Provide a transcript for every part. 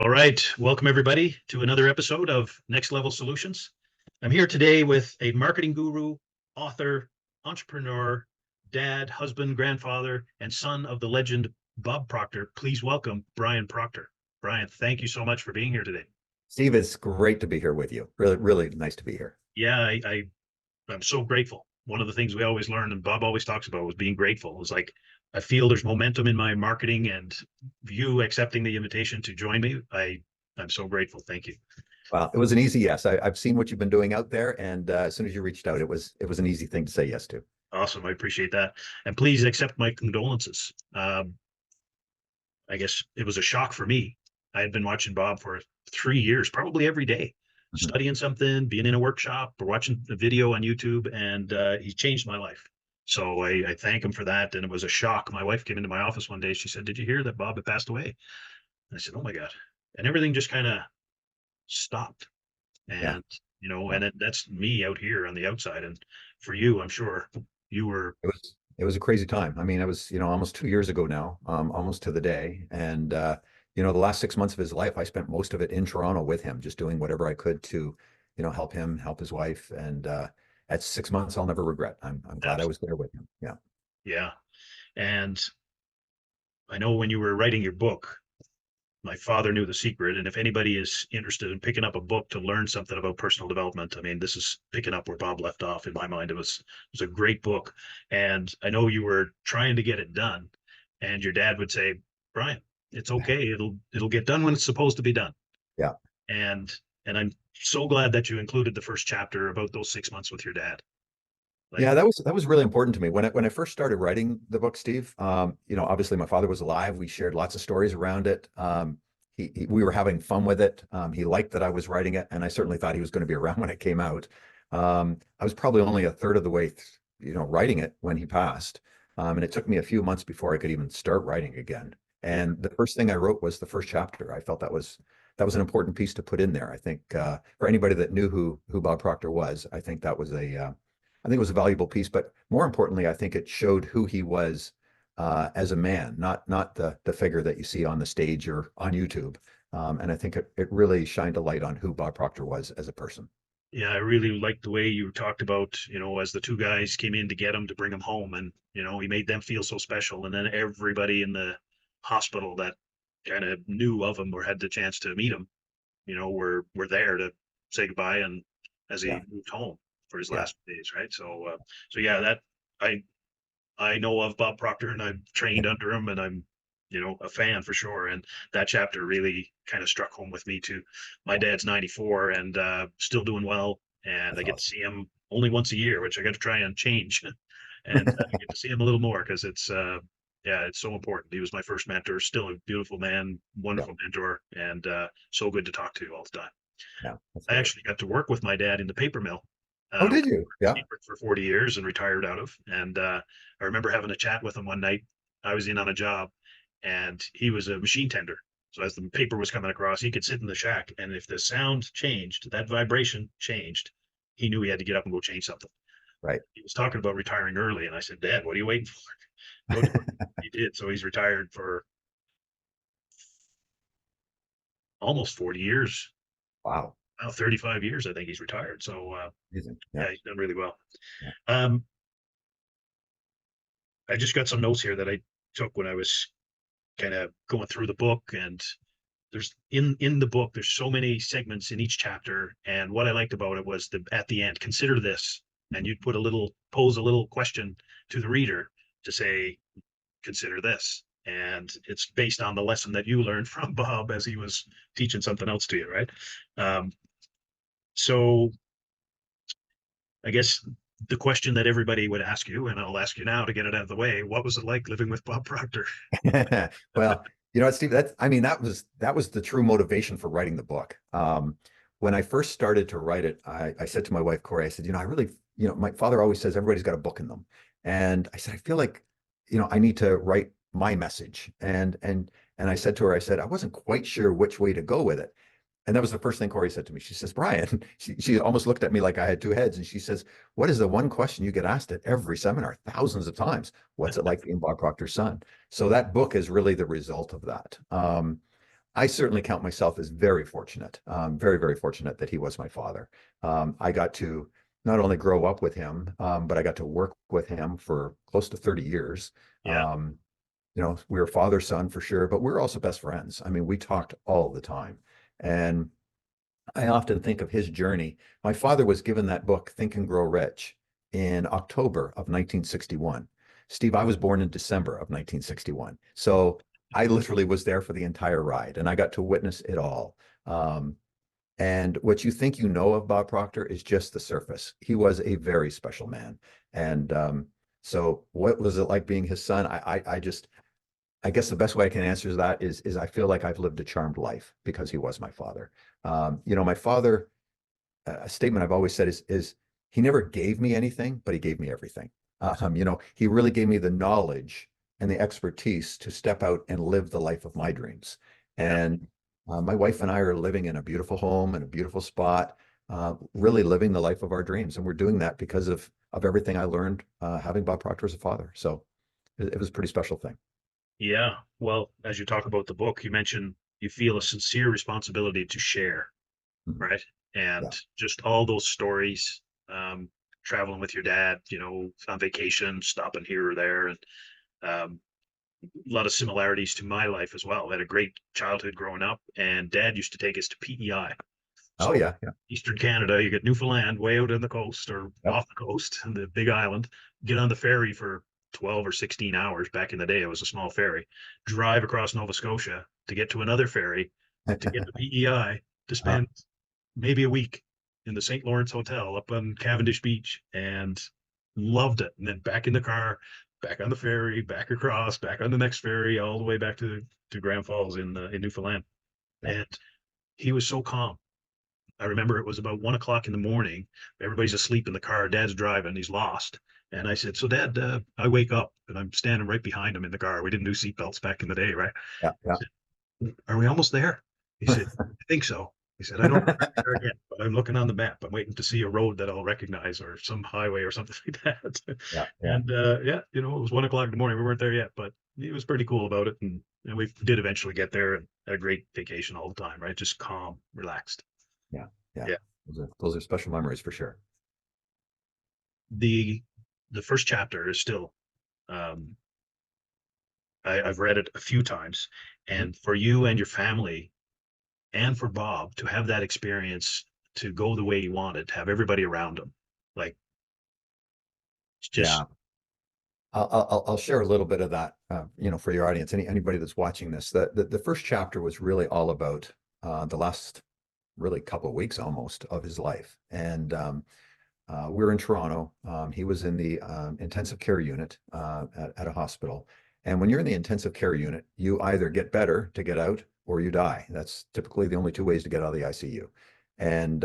All right, welcome everybody to another episode of Next Level Solutions. I'm here today with a marketing guru, author, entrepreneur, dad, husband, grandfather, and son of the legend Bob Proctor. Please welcome Brian Proctor. Brian, thank you so much for being here today. Steve, it's great to be here with you. Really, really nice to be here. Yeah, I'm so grateful. One of the things we always learn, and Bob always talks about, was being grateful. It's like I feel there's momentum in my marketing, and you accepting the invitation to join me. I'm so grateful. Thank you. Well, it was an easy yes. I've seen what you've been doing out there, and as soon as you reached out, it was an easy thing to say yes to. Awesome. I appreciate that. And please accept my condolences. I guess it was a shock for me. I had been watching Bob for 3 years, probably every day, Mhm. studying something, being in a workshop, or watching a video on YouTube, and he changed my life. So I thank him for that. And it was a shock. My wife came into my office one day. She said, "Did you hear that Bob had passed away?" And I said, "Oh my God." And everything just kind of stopped. Yeah, And, yeah. that's me out here on the outside. And for you, I'm sure you were. It was a crazy time. I mean, it was almost 2 years ago now, almost to the day, and the last 6 months of his life, I spent most of it in Toronto with him, just doing whatever I could to help him, help his wife, and that's 6 months I'll never regret. I'm glad I was there with him. Yeah. Yeah. And I know when you were writing your book, my father knew the secret. And if anybody is interested in picking up a book to learn something about personal development, I mean, this is picking up where Bob left off in my mind. It was a great book. And I know you were trying to get it done. And your dad would say, "Brian, it's okay. It'll get done when it's supposed to be done." Yeah. And and I'm so glad that you included the first chapter about those 6 months with your dad. Like, Yeah, that was really important to me when I first started writing the book, Steve. Obviously my father was alive. We shared lots of stories around it. We were having fun with it. He liked that I was writing it, and I certainly thought he was going to be around when it came out. I was probably only a third of the way, writing it when he passed, and it took me a few months before I could even start writing again. yeah, And the first thing I wrote was the first chapter. I felt that was an important piece to put in there. I think for anybody that knew who Bob Proctor was, I think it was a valuable piece, but more importantly, I think it showed who he was as a man, not the figure that you see on the stage or on YouTube. And I think it really shined a light on who Bob Proctor was as a person. yeah, I really liked the way you talked about, as the two guys came in to get him to bring him home, and he made them feel so special, and then everybody in the hospital that kind of knew of him or had the chance to meet him, were there to say goodbye, and as Yeah, he moved home for his yeah, last days, right? So yeah, that I I know of Bob Proctor, and I've yeah. trained under him, and I'm, a fan for sure. And that chapter really kind of struck home with me too. My Yeah. dad's 94 and still doing well, and I That's get to awesome. see him only once a year, which I got to try and change, and I get to see him a little more because yeah, it's so important. He was my first mentor, still a beautiful man, Yeah, wonderful mentor, and so good to talk to all the time. yeah, that's I great. actually got to work with my dad in the paper mill. Oh, Where did you? he Yeah. worked for 40 years and retired out of. And I remember having a chat with him one night. I was in on a job, and he was a machine tender. So as the paper was coming across, he could sit in the shack, and if the sound changed, that vibration changed, he knew he had to get up and go change something. Right. He was talking about retiring early, and I said, "Dad, what are you waiting for? Go do it." He did. So he's retired for almost 40 years. Wow. Now 35 years, I think he's retired. So Amazing. Yeah. yeah, he's done really well. Yeah. Um, I just got some notes here that I took when I was kind of going through the book, and there's in the book there's so many segments in each chapter, and what I liked about it was the at the end, consider this, and Mhm. you'd pose a little question to the reader to say, consider this, and it's based on the lesson that you learned from Bob as he was teaching something else to you, right? um, so I guess the question that everybody would ask you, and I'll ask you now to get it out of the way: what was it like living with Bob Proctor? Well, Steve, I mean, that was the true motivation for writing the book. When I first started to write it, I said to my wife, Corey, I said, I really, my father always says everybody's got a book in them. And I said, I feel like, I need to write my message. And I said to her, I said, I wasn't quite sure which way to go with it. And that was the first thing Corey said to me. She says, Brian, she almost looked at me like I had two heads. And she says, what is the one question you get asked at every seminar thousands of times? What's it like being Bob Proctor's son? So that book is really the result of that. I certainly count myself as very fortunate, very, very fortunate that he was my father. I got to not only grow up with him, but I got to work with him for close to 30 years. Yeah. Um, we were father son for sure, but we were also best friends. I mean, we talked all the time. And I often think of his journey. My father was given that book, Think and Grow Rich, in October of 1961. Steve, I was born in December of 1961. So I literally was there for the entire ride and I got to witness it all. Um, and what you think you know of Bob Proctor is just the surface. He was a very special man. And so what was it like being his son? I guess the best way I can answer that is I feel like I've lived a charmed life because he was my father. My father, a statement I've always said is he never gave me anything, but he gave me everything. He really gave me the knowledge and the expertise to step out and live the life of my dreams. Yeah. And my wife and I are living in a beautiful home in a beautiful spot, really living the life of our dreams. And we're doing that because of everything I learned having Bob Proctor as a father. So it was a pretty special thing. Yeah. Well, as you talk about the book, you mentioned you feel a sincere responsibility to share, Mhm. right? Yeah. And just all those stories, um, traveling with your dad, on vacation, stopping here or there, and um, a lot of similarities to my life as well. I had a great childhood growing up, and dad used to take us to PEI. Oh So yeah. Yeah. Eastern Canada, you get Newfoundland way out on the coast or Yep. off the coast, and the big island. Get on the ferry for 12 or 16 hours. Back in the day, it was a small ferry. Drive across Nova Scotia to get to another ferry to get to PEI to Uh, spend maybe a week in the St. Lawrence Hotel up on Cavendish Beach and loved it. And then back in the car, back on the ferry, back across, back on the next ferry, all the way back to Grand Falls in Newfoundland. yeah. And he was so calm. I remember it was about 1 o'clock in the morning. Everybody's asleep in the car. Dad's driving. He's lost. And I said, "So, Dad, I wake up and I'm standing right behind him in the car. We didn't do seatbelts back in the day, right?" Yeah. Yeah. Are we almost there? He said, I think so. He said, I don't know where we are yet, but I'm looking on the map. I'm waiting to see a road that I'll recognize or some highway or something like that. Yeah. Yeah. And yeah, it was 1 o'clock in the morning. We weren't there yet, but he was pretty cool about it. And we did eventually get there and had a great vacation all the time, right? Just calm, relaxed. Yeah. Yeah. Yeah. Those are special memories for sure. The the first chapter is still um I've read it a few times. Mhm. And for you and your family and for Bob to have that experience to go the way he wanted, to have everybody around him. Like it's just Yeah. I'll share a little bit of that, for your audience, anybody that's watching this. The first chapter was really all about the last really couple of weeks almost of his life, and we're in Toronto. He was in the intensive care unit at a hospital, and when you're in the intensive care unit, you either get better to get out or you die. That's typically the only two ways to get out of the ICU. And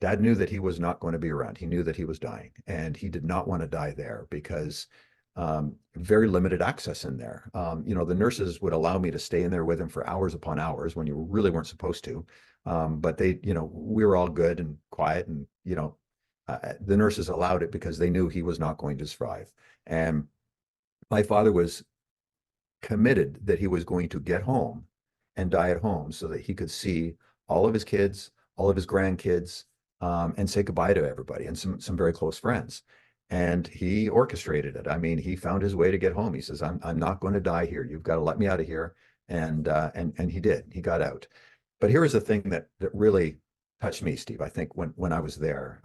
Dad knew that he was not going to be around. He knew that he was dying, and he did not want to die there because very limited access in there. The nurses would allow me to stay in there with him for hours upon hours when you really weren't supposed to. But we were all good and quiet, and the nurses allowed it because they knew he was not going to survive. And my father was committed that he was going to get home and die at home so that he could see all of his kids, all of his grandkids, and say goodbye to everybody and some very close friends. And he orchestrated it. I mean, he found his way to get home. He says, "I'm not going to die here. You've got to let me out of here." And he did. He got out. But here is the thing that really touched me, Steve. I think when I was there,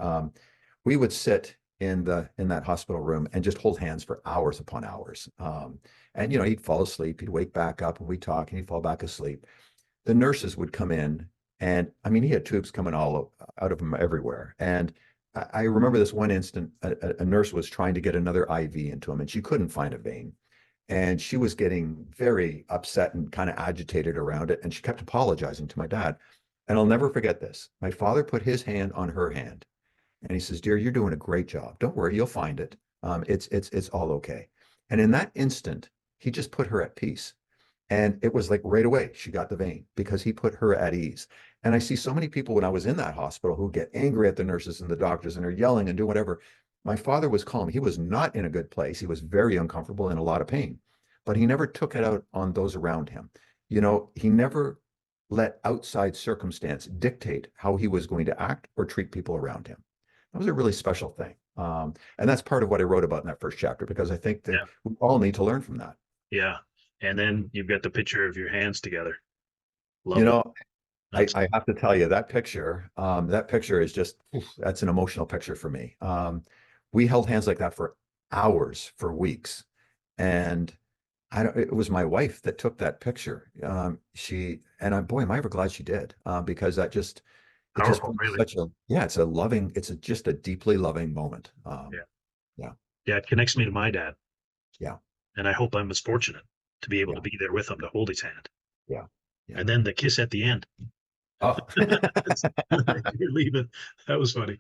we would sit in that hospital room and just hold hands for hours upon hours. And he'd fall asleep, he'd wake back up, and we'd talk, and he'd fall back asleep. The nurses would come in, and I mean, he had tubes coming all out of him everywhere. And I remember this one instant, a nurse was trying to get another IV into him, and she couldn't find a vein. And she was getting very upset and kind of agitated around it. And she kept apologizing to my dad. And I'll never forget this. My father put his hand on her hand and he says, "Dear, you're doing a great job. Don't worry, you'll find it. It's all okay." And in that instant, he just put her at peace. And it was like right away, she got the vein because he put her at ease. And I see so many people when I was in that hospital who get angry at the nurses and the doctors and are yelling and do whatever. My father was calm. He was not in a good place. He was very uncomfortable and in a lot of pain, but he never took it out on those around him. He never let outside circumstance dictate how he was going to act or treat people around him. That was a really special thing. And that's part of what I wrote about in that first chapter, because I think that Yeah. we all need to learn from that. Yeah. And then you've got the picture of your hands together. You Lovely. know, That's I have to tell you that picture is just, oof, that's an emotional picture for me. We held hands like that for hours, for weeks. And I don't, it was my wife that took that picture. And boy, am I ever glad she did, because it just powerful, brings really. such a, yeah, just a deeply loving moment. Yeah. Yeah, Yeah. It connects me to my dad. yeah, And I hope I'm as fortunate to be able to yeah, be there with him to hold his hand. yeah, yeah. And then the kiss at the end. Oh, You're leaving. That was funny.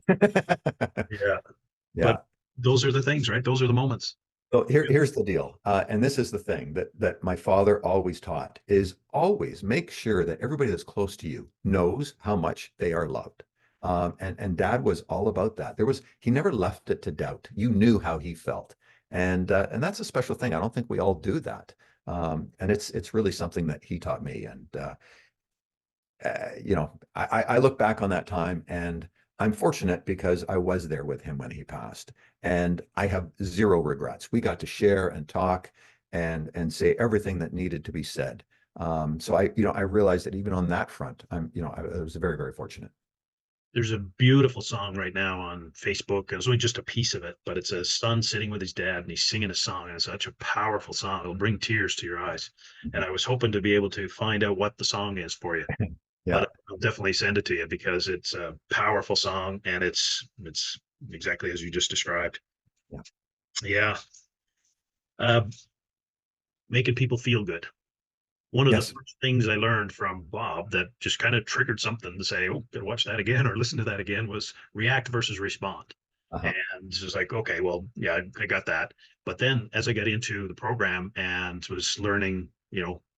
Yeah. But yeah. those are the things, right? Those are the moments. So here's the deal, and this is the thing that my father always taught, is always make sure that everybody that's close to you knows how much they are loved. And Dad was all about that. He never left it to doubt. You knew how he felt, and that's a special thing. I don't think we all do that, and it's really something that he taught me. And I look back on that time, and I'm fortunate because I was there with him when he passed, and I have zero regrets. We got to share and talk and say everything that needed to be said. So I realized that even on that front, I was very, very fortunate. There's a beautiful song right now on Facebook. It was only just a piece of it, but it's a son sitting with his dad and he's singing a song. And it's such a powerful song. It'll bring tears to your eyes. And I was hoping to be able to find out what the song is for you, Yeah, but I'll definitely send it to you because it's a powerful song and it's exactly as you just described. yeah, Yeah. Uh, Making people feel good. One of the yes, first things I learned from Bob that just kind of triggered something to say, oh, gotta watch that again or listen to that again was react versus respond. uh-huh. And it's just like, okay, well, yeah, I got that. But then as I got into the program and was learning,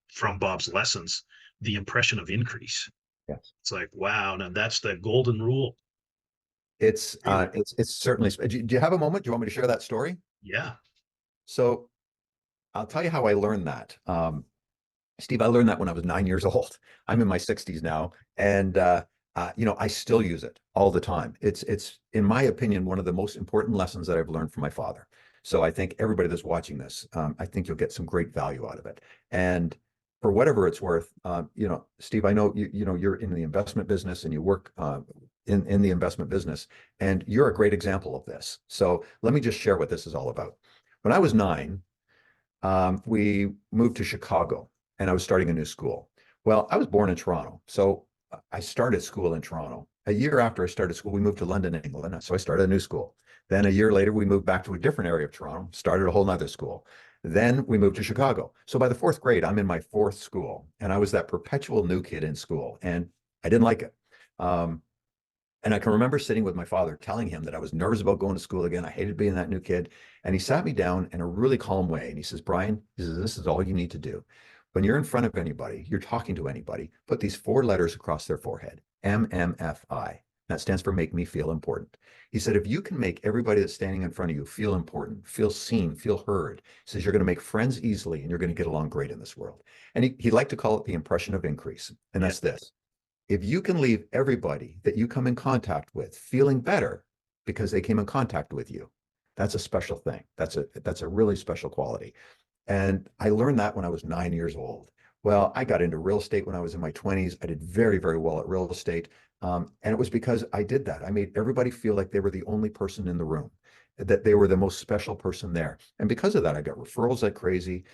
from Bob's lessons, the impression of increase. Yes. It's like, wow, now that's the golden rule. Really? It's certainly. Do you have a moment? Do you want me to share that story? Yeah. So I'll tell you how I learned that. Steve, I learned that when I was 9 years old. I'm in my 60s now, and I still use it all the time. It's in my opinion one of the most important lessons that I've learned from my father. So I think everybody that's watching this, I think you'll get some great value out of it. And for whatever it's worth, Steve, I know you're in the investment business and you work in the investment business, and you're a great example of this. So let me just share what this is all about. When I was 9, we moved to Chicago and I was starting a new school. Well, I was born in Toronto. So I started school in Toronto. A year after I started school, we moved to London, England. So I started a new school. Then a year later, we moved back to a different area of Toronto, started a whole nother school. Then we moved to Chicago. So by the fourth grade, I'm in my fourth school, and I was that perpetual new kid in school, and I didn't like it. Um, and I can remember sitting with my father, telling him that I was nervous about going to school again. I hated being that new kid. And he sat me down in a really calm way. And he says, Brian, he says, this is all you need to do. When you're in front of anybody, you're talking to anybody, put these 4 letters across their forehead, MMFI. That stands for make me feel important. He said, if you can make everybody that's standing in front of you feel important, feel seen, feel heard, he says, you're going to make friends easily and you're going to get along great in this world. And he liked to call it the impression of increase. And Yeah. that's this: if you can leave everybody that you come in contact with feeling better because they came in contact with you, that's a special thing. That's a really special quality. And I learned that when I was 9 years old. Well, I got into real estate when I was in my 20s. I did very, very well at real estate. And it was because I did that. I made everybody feel like they were the only person in the room, that they were the most special person there. And because of that, I got referrals like crazy.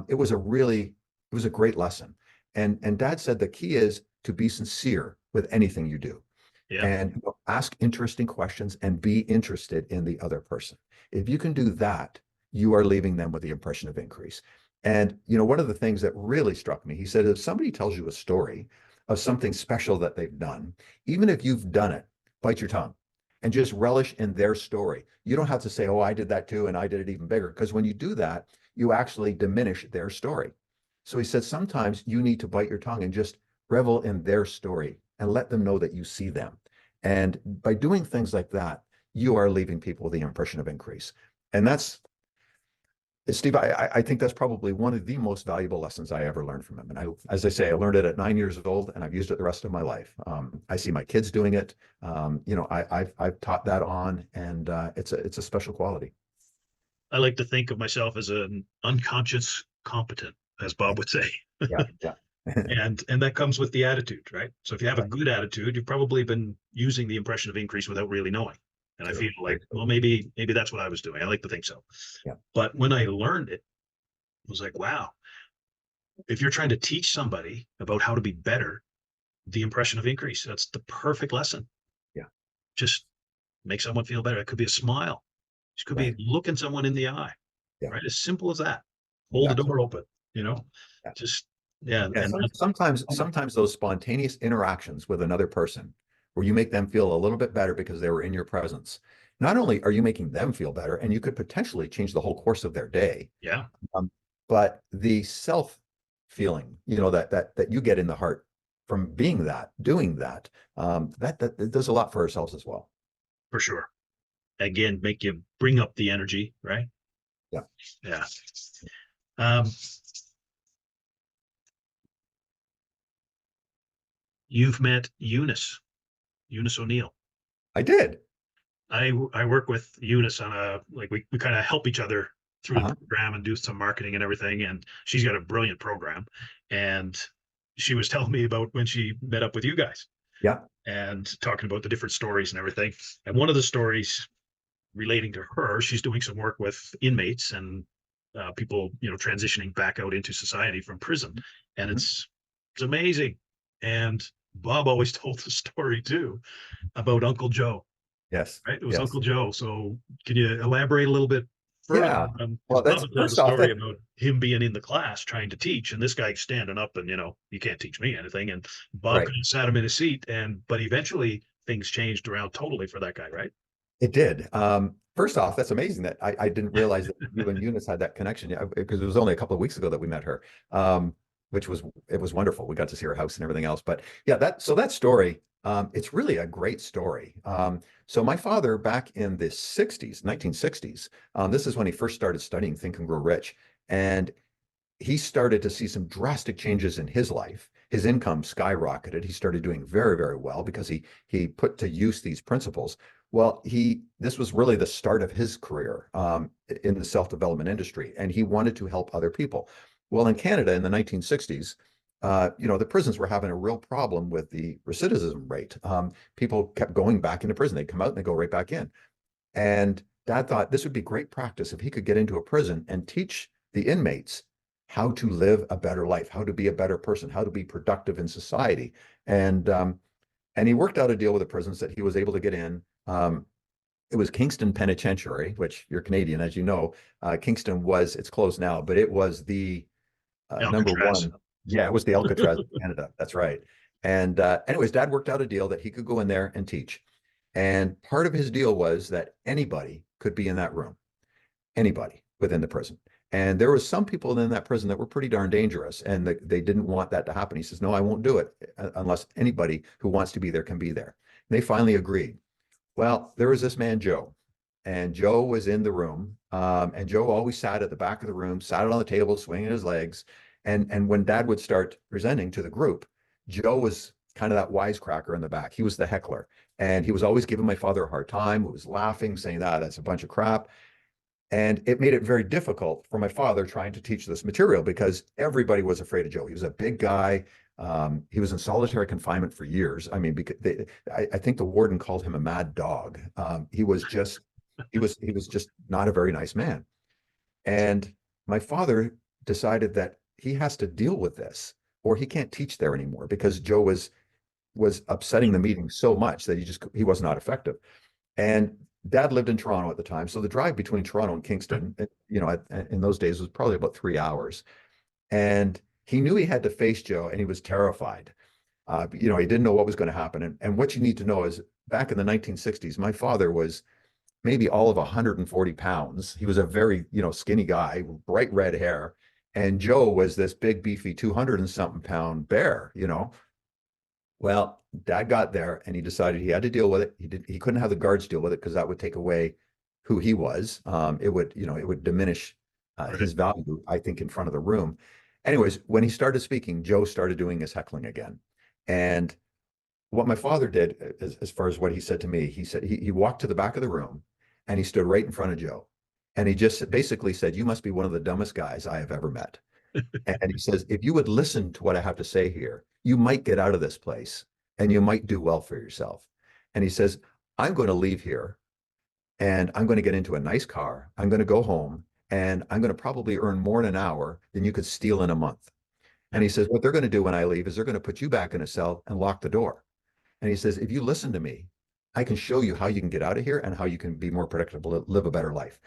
It was a great lesson. And Dad said the key is to be sincere with anything you do, Yeah. and ask interesting questions and be interested in the other person. If you can do that, you are leaving them with the impression of increase. And one of the things that really struck me, he said, if somebody tells you a story of something special that they've done, even if you've done it, bite your tongue and just relish in their story. You don't have to say, oh, I did that too, and I did it even bigger. Because when you do that, you actually diminish their story. So he said, sometimes you need to bite your tongue and just revel in their story and let them know that you see them. And by doing things like that, you are leaving people with the impression of increase. And Steve, I think that's probably one of the most valuable lessons I ever learned from him. And as I say, I learned it at 9 years old, and I've used it the rest of my life. I see my kids doing it. I've taught that on, and it's a special quality. I like to think of myself as an unconscious competent, as Bob would say. Yeah, yeah. And that comes with the attitude, right? So if you have a Right. good attitude, you've probably been using the impression of increase without really knowing. And I True. feel Very like, true. well, maybe that's what I was doing. I like to think so. Yeah. But when I learned it, I was like, wow, if you're trying to teach somebody about how to be better, the impression of increase, that's the perfect lesson. Yeah. Just make someone feel better. It could be a smile. It could be Right. looking someone in the eye, Yeah. right? As simple as that. Hold the Exactly. door open, you know, Yeah. just, yeah. Yeah. And Sometimes those spontaneous interactions with another person where you make them feel a little bit better because they were in your presence. Not only are you making them feel better, and you could potentially change the whole course of their day, yeah, um, but the self feeling, that you get in the heart from being that, doing that, that it does a lot for ourselves as well. for sure. Again, make you bring up the energy, right? Yeah. Yeah. Um, you've met Eunice O'Neill. I did. I work with Eunice on a like we kind of help each other through the Uh-huh. program and do some marketing and everything. And she's got a brilliant program. And she was telling me about when she met up with you guys Yeah. and talking about the different stories and everything. And one of the stories relating to her, she's doing some work with inmates and people, transitioning back out into society from prison, and Mhm. it's amazing. And Bob always told the story too about Uncle Joe, Yes. right? It was Yes. Uncle Joe. So can you elaborate a little bit further? Yeah. Because Well, Bob that's had told the first off, story that about him being in the class trying to teach, and this guy standing up and you can't teach me anything. And Bob right. kind of sat him in his seat, but eventually things changed around totally for that guy, right? It did. First off, that's amazing that I didn't realize that you and Eunice had that connection. Yeah, because it was only a couple of weeks ago that we met her, which was it was wonderful. We got to see her house and everything else. But yeah, that story, it's really a great story. So my father back in the 60s, 1960s, this is when he first started studying Think and Grow Rich. And he started to see some drastic changes in his life. His income skyrocketed. He started doing very, very well because he put to use these principles. Well, this was really the start of his career in the self-development industry, and he wanted to help other people. Well, in Canada in the 1960s, the prisons were having a real problem with the recidivism rate. People kept going back into prison. They'd come out and they go right back in. And Dad thought this would be great practice if he could get into a prison and teach the inmates how to live a better life, how to be a better person, how to be productive in society. And he worked out a deal with the prisons that he was able to get in. It was Kingston Penitentiary, which you're Canadian, as you know. Kingston it's closed now, but it was the number Alcatraz. one. Yeah, it was the Alcatraz of Canada. That's right. And anyways, Dad worked out a deal that he could go in there and teach. And part of his deal was that anybody could be in that room, anybody within the prison. And there was some people in that prison that were pretty darn dangerous, and they didn't want that to happen. He says, "No, I won't do it unless anybody who wants to be there can be there." And they finally agreed. Well, there was this man, Joe, and Joe was in the room. And Joe always sat at the back of the room, sat on the table, swinging his legs. And when Dad would start presenting to the group, Joe was kind of that wisecracker in the back. He was the heckler. And he was always giving my father a hard time, who was laughing, saying, that's a bunch of crap. And it made it very difficult for my father trying to teach this material because everybody was afraid of Joe. He was a big guy. He was in solitary confinement for years. I mean, because I think the warden called him a mad dog. He was just not a very nice man. And my father decided that he has to deal with this, or he can't teach there anymore because Joe was upsetting the meeting so much that he was not effective. And Dad lived in Toronto at the time, so the drive between Toronto and Kingston, in those days was probably about 3 hours. And he knew he had to face Joe, and he was terrified. He didn't know what was going to happen. And what you need to know is back in the 1960s, my father was maybe all of 140 pounds. He was a very, skinny guy, bright red hair. And Joe was this big, beefy 200 and something pound bear. Well, Dad got there and he decided he had to deal with it. He couldn't have the guards deal with it because that would take away who he was. It would diminish Right. his value, I think, in front of the room. Anyways, when he started speaking, Joe started doing his heckling again. And what my father did, as far as what he said to me, he said he walked to the back of the room and he stood right in front of Joe. And he just basically said, "You must be one of the dumbest guys I have ever met." And he says, "If you would listen to what I have to say here, you might get out of this place and you might do well for yourself." And he says, "I'm going to leave here and I'm going to get into a nice car. I'm going to go home and I'm going to probably earn more in an hour than you could steal in a month." And Yeah. he says, "What they're going to do when I leave is they're going to put you back in a cell and lock the door." And he says, "If you listen to me, I can show you how you can get out of here and how you can be more predictable, live a better life."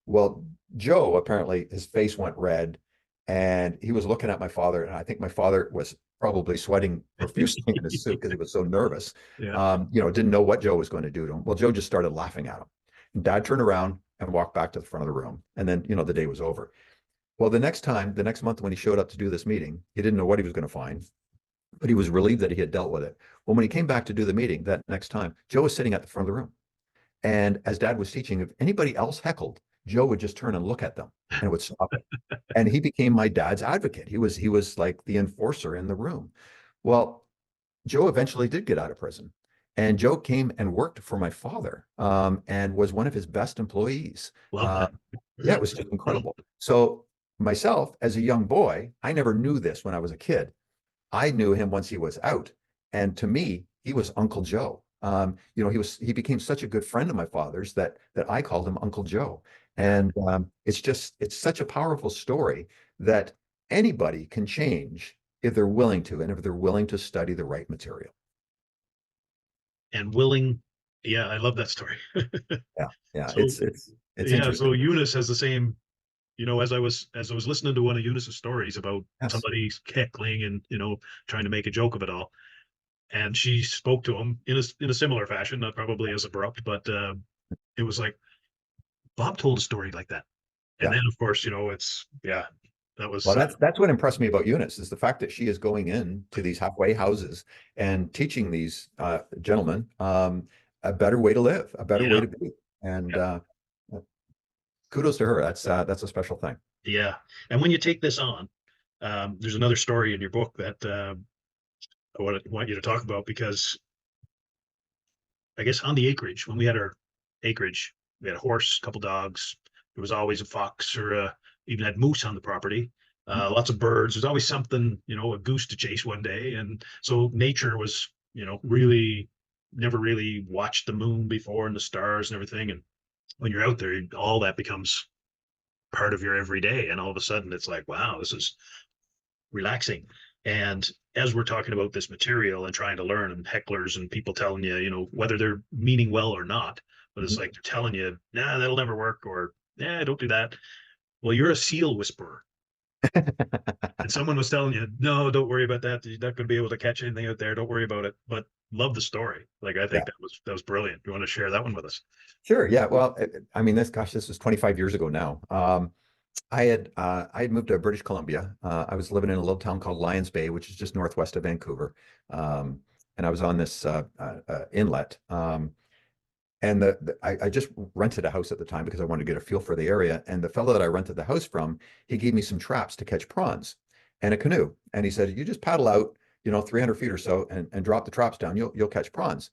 Well, Joe, apparently his face went red and he was looking at my father. And I think my father was probably sweating profusely in his suit because he was so nervous. Yeah. Didn't know what Joe was going to do to him. Well, Joe just started laughing at him. And Dad turned around and walked back to the front of the room. And then, the day was over. Well, the next month when he showed up to do this meeting, he didn't know what he was going to find, but he was relieved that he had dealt with it. Well, when he came back to do the meeting that next time, Joe was sitting at the front of the room. And as Dad was teaching, if anybody else heckled, Joe would just turn and look at them and would stop it. And he became my dad's advocate. He was like the enforcer in the room. Well, Joe eventually did get out of prison. And Joe came and worked for my father, and was one of his best employees. Love Uh, that. yeah, it was just incredible. So myself, as a young boy, I never knew this when I was a kid. I knew him once he was out. And to me, he was Uncle Joe. He became such a good friend of my father's that I called him Uncle Joe. And it's such a powerful story that anybody can change if they're willing to, and if they're willing to study the right material. And willing. Yeah, I love that story. Yeah, yeah, So it's yeah, so interesting. Eunice has the same, as I was listening to one of Eunice's stories about Yes. somebody heckling and trying to make a joke of it all, and she spoke to him in a similar fashion, not probably as abrupt, but it was like Bob told a story like that, and Yeah. then of course it's yeah, that Well, was that's what impressed me about Eunice is the fact that she is going in to these halfway houses and teaching these gentlemen a better way to live, a better way yeah, to be. And yeah, kudos to her. That's a special thing. yeah. And when you take this on, there's another story in your book that I want you to talk about because I guess on the acreage, when we had our acreage, we had a horse, a couple dogs. There was always a fox or even had moose on the property. Lots of birds. There's always something, a goose to chase one day. And so nature was, really never really watched the moon before and the stars and everything. And when you're out there, all that becomes part of your everyday. And all of a sudden it's like, wow, this is relaxing. And as we're talking about this material and trying to learn, and hecklers and people telling you, whether they're meaning well or not, but it's Mhm. like they're telling you, nah, that'll never work, or yeah, don't do that. Well, you're a seal whisperer. And someone was telling you, no, don't worry about that. You're not going to be able to catch anything out there. Don't worry about it. But love the story. Like I Yeah. think that was brilliant. You want to share that one with us? Sure. Yeah. Well, I mean, this was 25 years ago now. I had moved to British Columbia. I was living in a little town called Lions Bay, which is just northwest of Vancouver. And I was on this inlet. And I just rented a house at the time because I wanted to get a feel for the area. And the fellow that I rented the house from, he gave me some traps to catch prawns and a canoe. And he said, "You just paddle out, 300 feet or so and drop the traps down. You'll catch prawns."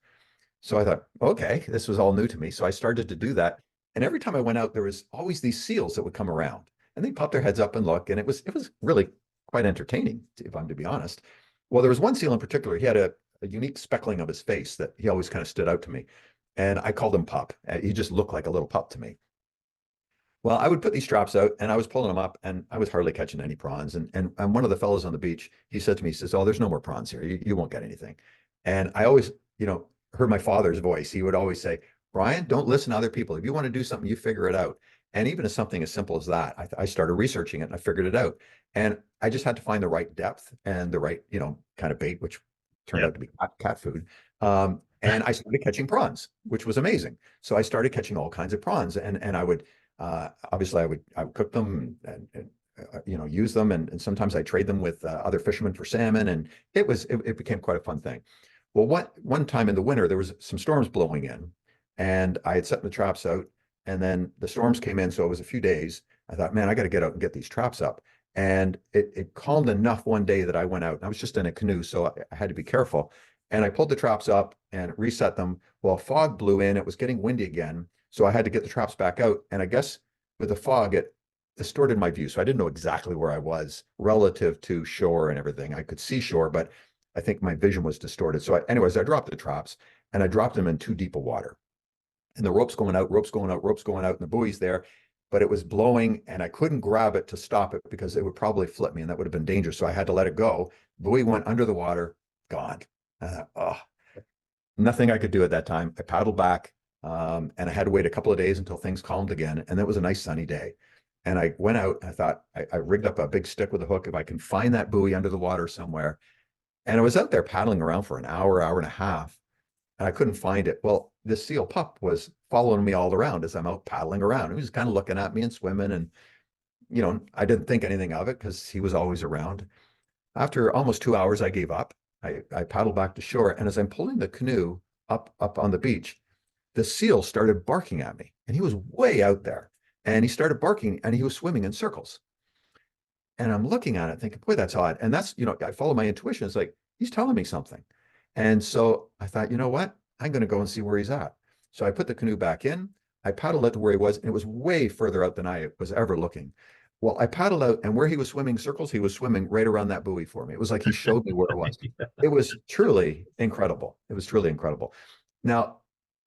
So I thought, okay, this was all new to me. So I started to do that. And every time I went out, there was always these seals that would come around and they'd pop their heads up and look. And it was really quite entertaining, if I'm to be honest. Well, there was one seal in particular. He had a unique speckling of his face that he always kind of stood out to me. And I called him Pup. He just looked like a little pup to me. Well, I would put these traps out and I was pulling them up and I was hardly catching any prawns. And one of the fellows on the beach, he said to me, he says, "Oh, there's no more prawns here. You won't get anything." And I always, heard my father's voice. He would always say, "Brian, don't listen to other people. If you want to do something, you figure it out." And even as something as simple as that, I started researching it and I figured it out. And I just had to find the right depth and the right, kind of bait, which turned Yeah. out to be cat food. And I started catching prawns, which was amazing. So I started catching all kinds of prawns, and I would obviously I would cook them and use them, and sometimes I trade them with other fishermen for salmon, and it became quite a fun thing. Well, one time in the winter there was some storms blowing in, and I had set the traps out, and then the storms came in, so it was a few days. I thought, man, I got to get out and get these traps up. And it calmed enough one day that I went out, and I was just in a canoe, so I had to be careful. And I pulled the traps up and reset them. Well, fog blew in. It was getting windy again. So I had to get the traps back out. And I guess with the fog, it distorted my view. So I didn't know exactly where I was relative to shore and everything. I could see shore, but I think my vision was distorted. So anyways, I dropped the traps and I dropped them in too deep a water. And the rope's going out, rope's going out, rope's going out, and the buoy's there. But it was blowing and I couldn't grab it to stop it because it would probably flip me and that would have been dangerous. So I had to let it go. Buoy went under the water, gone. Oh, nothing I could do at that time. I paddled back, and I had to wait a couple of days until things calmed again. And that was a nice sunny day. And I went out and I thought I rigged up a big stick with a hook. If I can find that buoy under the water somewhere. And I was out there paddling around for an hour, hour and a half, and I couldn't find it. Well, this seal pup was following me all around as I'm out paddling around. He was kind of looking at me and swimming. And, I didn't think anything of it because he was always around. After almost 2 hours, I gave up. I paddled back to shore. And as I'm pulling the canoe up on the beach, the seal started barking at me. And he was way out there. And he started barking and he was swimming in circles. And I'm looking at it thinking, boy, that's odd. And that's, I follow my intuition. It's like, he's telling me something. And so I thought, you know what? I'm going to go and see where he's at. So I put the canoe back in. I paddled out to where he was, and it was way further out than I was ever looking. Well, I paddled out, and where he was swimming circles, he was swimming right around that buoy for me. It was like he showed me where it was. It was truly incredible. It was truly incredible. Now,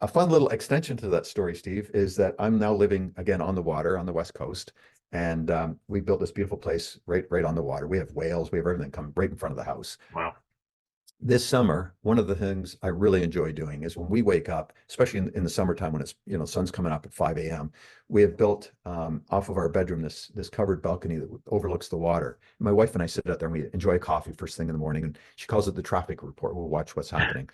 a fun little extension to that story, Steve, is that I'm now living again on the water on the West Coast. And we built this beautiful place right on the water. We have whales, we have everything come right in front of the house. Wow. This summer, one of the things I really enjoy doing is when we wake up, especially in the summertime when it's, sun's coming up at 5 a.m., we have built off of our bedroom this covered balcony that overlooks the water. My wife and I sit out there and we enjoy a coffee first thing in the morning, and she calls it the traffic report. We'll watch what's happening.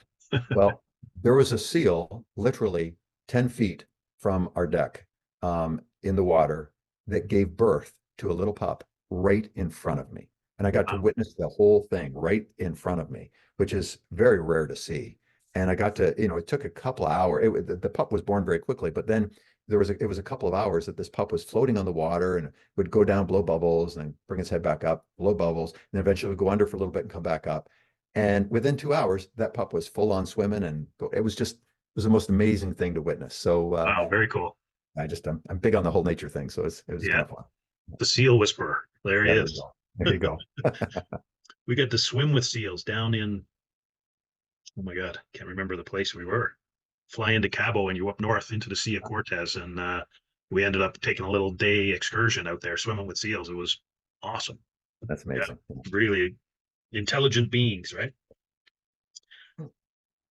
Well, there was a seal literally 10 feet from our deck in the water that gave birth to a little pup right in front of me. And I got to witness the whole thing right in front of me, which is very rare to see. And I got to, it took a couple of hours. The pup was born very quickly, but then it was a couple of hours that this pup was floating on the water and would go down, blow bubbles, and then bring its head back up, blow bubbles, and then eventually would go under for a little bit and come back up. And within 2 hours, that pup was full on swimming, and it was the most amazing thing to witness. So Wow, very cool. I'm big on the whole nature thing, so it was kind of fun. The seal whisperer. There he is. There you go. We got to swim with seals down in, oh my God, can't remember the place we were. Fly into Cabo and you up north into the Sea of Cortez. And we ended up taking a little day excursion out there swimming with seals. It was awesome. That's amazing. Yeah, really intelligent beings, right?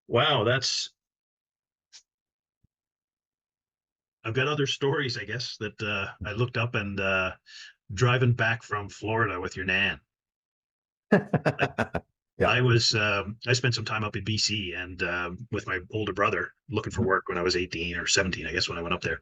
Wow, I've got other stories, I guess, that I looked up and driving back from Florida with your nan. Yeah. I spent some time up in BC and with my older brother looking for work when I was 18 or 17, I guess, when I went up there.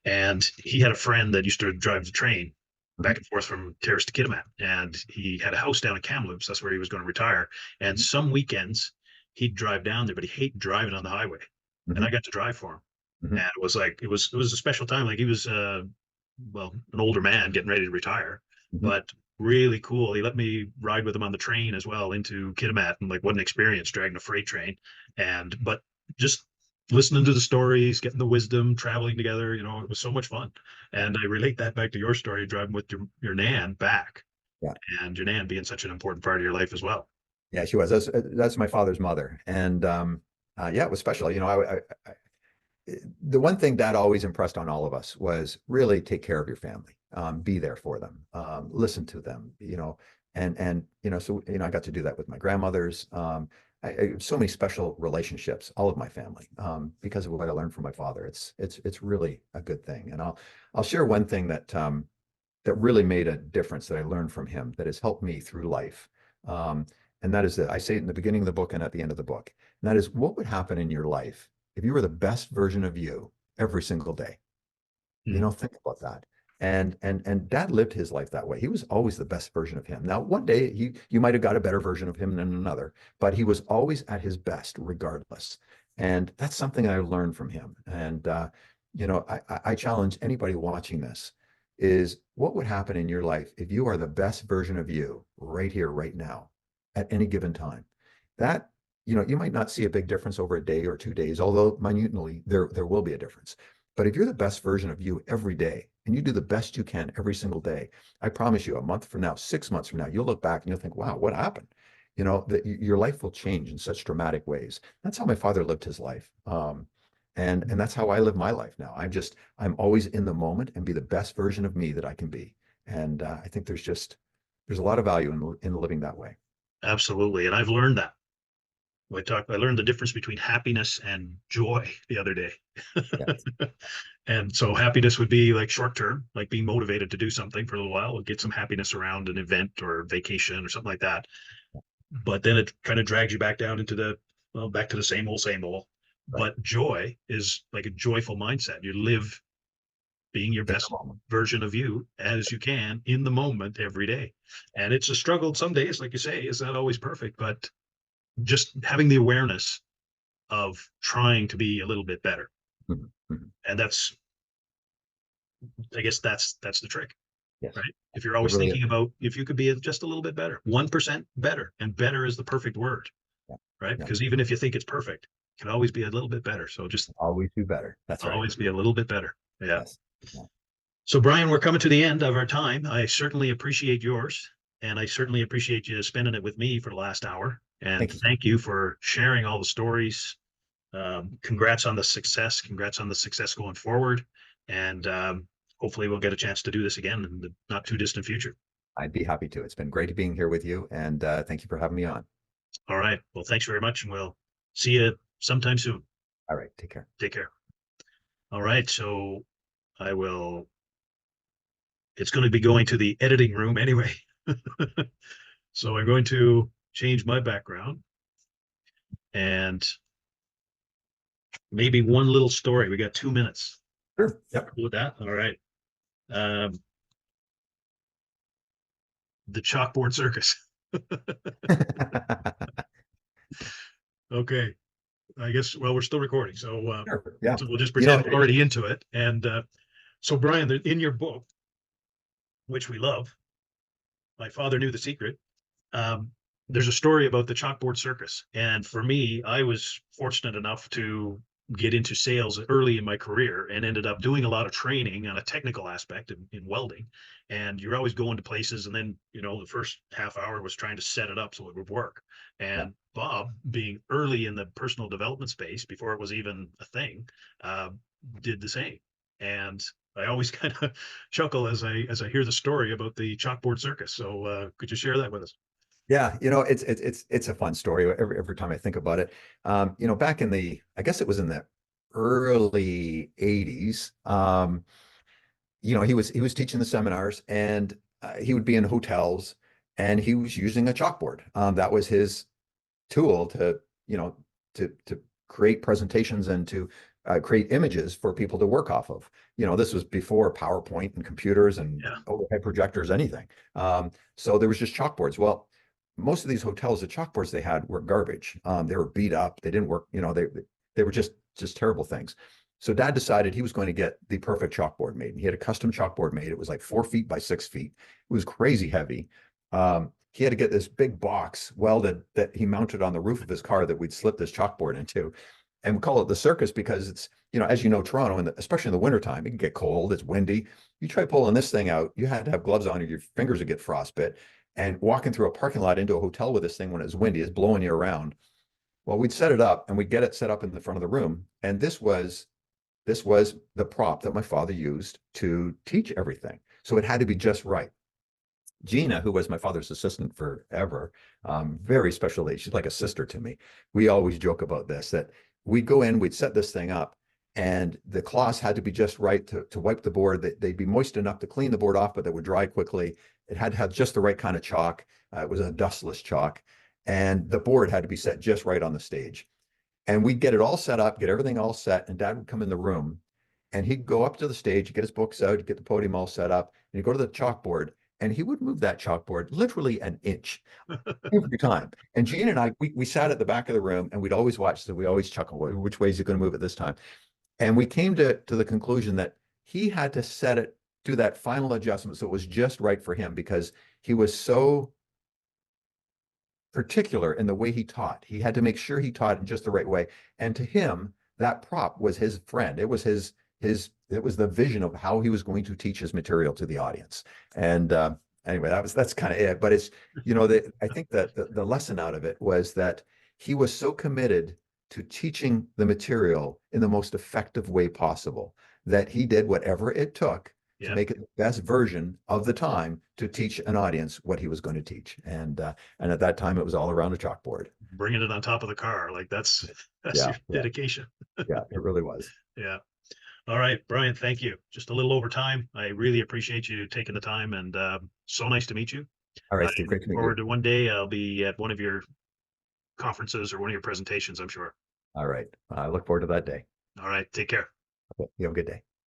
And he had a friend that used to drive the train back and forth from Terrace to Kitimat. And he had a house down in Kamloops. That's where he was going to retire. And some weekends he'd drive down there, but he hated driving on the highway. And I got to drive for him. And it was like, it was a special time. Like he was, well, an older man getting ready to retire, but really cool. He let me ride with him on the train as well into Kitimat, and like what an experience dragging a freight train. But just listening to the stories, getting the wisdom, traveling together, it was so much fun. And I relate that back to your story, driving with your nan back. Yeah. And your nan being such an important part of your life as well. Yeah, she was. That's my father's mother. And yeah, it was special. The one thing Dad always impressed on all of us was really take care of your family, be there for them, listen to them, so I got to do that with my grandmothers. So many special relationships, all of my family, because of what I learned from my father. It's really a good thing. And I'll share one thing that really made a difference that I learned from him that has helped me through life. And that is that I say it in the beginning of the book and at the end of the book. And that is, what would happen in your life if you were the best version of you every single day? Think about that. And Dad lived his life that way. He was always the best version of him. Now, one day you might have got a better version of him than another, but he was always at his best regardless. And that's something I learned from him. And I challenge anybody watching this is what would happen in your life if you are the best version of you right here, right now, at any given time? That, you might not see a big difference over a day or 2 days, although minutely there will be a difference. But if you're the best version of you every day and you do the best you can every single day, I promise you, a month from now, 6 months from now, you'll look back and you'll think, wow, what happened? That your life will change in such dramatic ways. That's how my father lived his life. And that's how I live my life now. I'm always in the moment and be the best version of me that I can be. And I think there's a lot of value in living that way. Absolutely. And I've learned that. I learned the difference between happiness and joy the other day. Yes. And so happiness would be like short term, like being motivated to do something for a little while, get some happiness around an event or vacation or something like that. But then it kind of drags you back down into back to the same old, same old. Right. But joy is like a joyful mindset. You live being your In the best moment. version of you as you can in the moment every day. And it's a struggle some days, like you say, it's not always perfect, but just having the awareness of trying to be a little bit better. Mhm. Mhm. And I guess that's the trick, Yes, right? If you're it always really is. thinking about if you could be just a little bit better, 1% better, and better is the perfect word, Yeah. right? Yeah. Because even if you think it's perfect, it can always be a little bit better. So just Always do better. That's right. always be a little bit better. Yeah. Yes. Yeah. So, Brian, we're coming to the end of our time. I certainly appreciate yours, and I certainly appreciate you spending it with me for the last hour. And Thank you. thank you for sharing all the stories. Congrats on the success. Congrats on the success going forward. And hopefully, we'll get a chance to do this again in the not too distant future. I'd be happy to. It's been great being here with you, and thank you for having me on. All right. Well, thanks very much, and we'll see you sometime soon. All right. Take care. Take care. All right. So I will, it's going to be going to the editing room anyway. So I'm going to change my background and maybe one little story. We got 2 minutes. Sure. Yep. With that, all right. Um, the chalkboard circus. Okay, I guess. Well, we're still recording, Sure. Yeah. so we'll just You know, pretend we're already into it. And so, Brian, in your book, which we love, my father knew the secret. Um, there's a story about the chalkboard circus, and for me, I was fortunate enough to get into sales early in my career and ended up doing a lot of training on a technical aspect in welding. And you're always going to places, and then the first half hour was trying to set it up so it would work. yeah. And Bob, being early in the personal development space before it was even a thing, uh, did the same. And I always kind of chuckle as I hear the story about the chalkboard circus. So could you share that with us? Yeah, it's a fun story every time I think about it. Back I guess it was in the early 80s. He was teaching the seminars, and he would be in hotels, and he was using a chalkboard. That was his tool you know, to create presentations and to create images for people to work off of. This was before PowerPoint and computers and Yeah. overhead projectors, anything. So there was just chalkboards. Well, most of these hotels, the chalkboards they had were garbage. They were beat up. They didn't work. They were just terrible things. So Dad decided he was going to get the perfect chalkboard made. And he had a custom chalkboard made. It was like 4 feet by 6 feet. It was crazy heavy. He had to get this big box welded that he mounted on the roof of his car that we'd slip this chalkboard into. And we call it the circus because it's, as you know, Toronto, and especially in the wintertime, it can get cold, it's windy. You try pulling this thing out, you had to have gloves on or your fingers would get frostbit. And walking through a parking lot into a hotel with this thing when it's windy is blowing you around. Well, we'd set it up and we'd get it set up in the front of the room. And this was the prop that my father used to teach everything. So it had to be just right. Gina, who was my father's assistant forever, very special lady. She's like a sister to me. We always joke about this, that we'd go in, we'd set this thing up, and the cloths had to be just right to wipe the board. They'd be moist enough to clean the board off, but they would dry quickly. It had to have just the right kind of chalk. It was a dustless chalk. And the board had to be set just right on the stage. And we'd get it all set up, get everything all set, and Dad would come in the room and he'd go up to the stage, get his books out, get the podium all set up, and he'd go to the chalkboard and he would move that chalkboard literally an inch every time. And Gene and I, we sat at the back of the room and we'd always watch, so we always chuckle, which way is he going to move it this time? And we came to the conclusion that he had to set it do that final adjustment so it was just right for him, because he was so particular in the way he taught. He had to make sure he taught in just the right way. And to him, that prop was his friend. It was it was the vision of how he was going to teach his material to the audience. And anyway, that's kind of it. But it's, I think that the lesson out of it was that he was so committed to teaching the material in the most effective way possible that he did whatever it took to Yeah. make it the best version of the time to teach an audience what he was going to teach. And at that time, it was all around a chalkboard. Bringing it on top of the car. Like that's Yeah, your yeah, dedication. yeah, it really was. Yeah. All right, Brian, thank you. Just a little over time. I really appreciate you taking the time, and so nice to meet you. All right, I Steve, look great to meet you. forward to one day I'll be at one of your conferences or one of your presentations, I'm sure. All right. I look forward to that day. All right, take care. Okay, you have a good day.